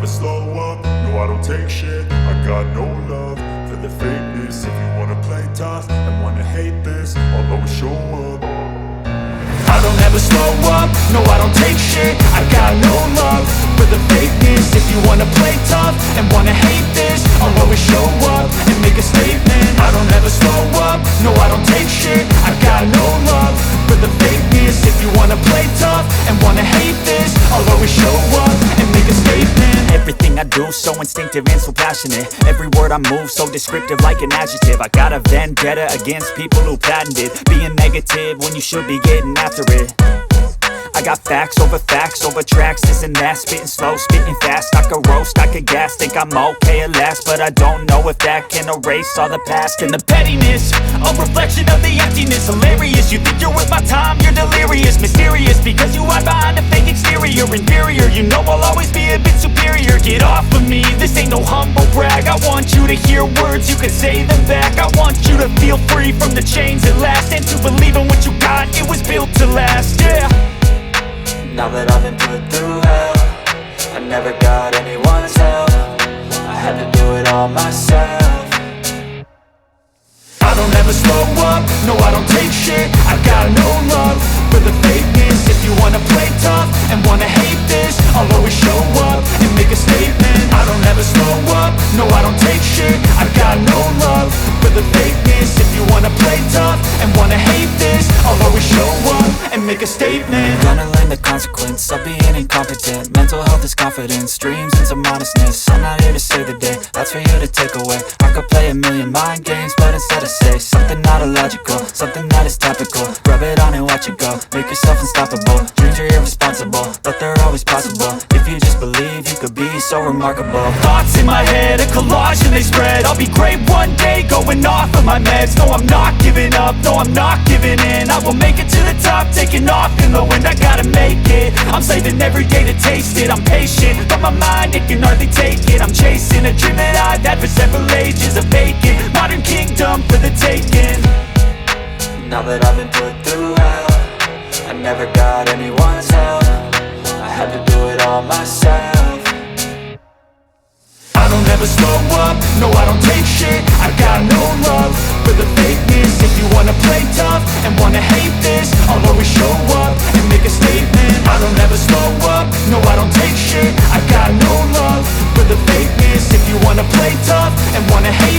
slow up, no I don't take shit. I got no love for the fakeness. If you wanna play tough and wanna hate this, I'll always show up. I don't ever slow up, no I don't take shit. I got no love for the fakeness. If you wanna play tough and wanna hate this, I'll always show up and make a statement. I don't ever slow up, no I don't take shit. I got no love for the fakeness. If you wanna play tough and wanna hate this, I'll always show up and make a statement. Everything I do so instinctive and so passionate. Every word I move so descriptive like an adjective. I got a vendetta against people who patented being negative when you should be getting after it. I got facts over tracks, this and that. Spitting slow, spitting fast, I could roast, I could gas. Think I'm okay at last, but I don't know if that can erase all the past. And the pettiness, a reflection of the emptiness. Hilarious, you think you're worth my time, you're delirious. Mysterious, because you hide behind a fake exterior. Inferior, you know I'll always be a bit superior. Get off of me, this ain't no humble brag. I want you to hear words, you can say them back. I want you to feel free from the chains at last, and to believe in what you got, it was built to last, yeah. Now that I've been put through hell, I never got anyone's help. I had to do it all myself. I don't ever slow up, no I don't take shit. I got no love for the fakeness. If you wanna play tough and wanna hate this, I'll always show up and make a statement. I don't ever slow up, no I don't take shit. I got no love for the fakeness. If you wanna play tough and wanna hate this, I'll always show up and make a statement. Gonna learn the consequence of being incompetent. Mental health is confidence, dreams and some honestness. I'm not here to save the day, that's for you to take away. I could play a million mind games, but instead I say something not illogical, something that is topical. Rub it on and watch it go, make yourself unstoppable. Dreams are irresponsible, but they're always possible. If you just believe, you could be so remarkable. Thoughts in my head, a collage and they spread. I'll be great one day, going off of my meds. No, I'm not giving up, no, I'm not giving in. I will make it to the top, taking off in the wind. I gotta make it, I'm saving every day to taste it. I'm patient, but my mind, it can hardly take it. I'm chasing a dream that I've had for several ages. A vacant, modern kingdom for the taking. Now that I've been put through hell, I never got anyone's help. I had to do it all myself. I don't ever slow up, no I don't take shit. I got no love for the fakeness. If you wanna play tough and wanna hate this, I'll always show up and make a statement. I don't ever slow up, no I don't take shit. I got no love for the fakeness. If you wanna play tough and wanna hate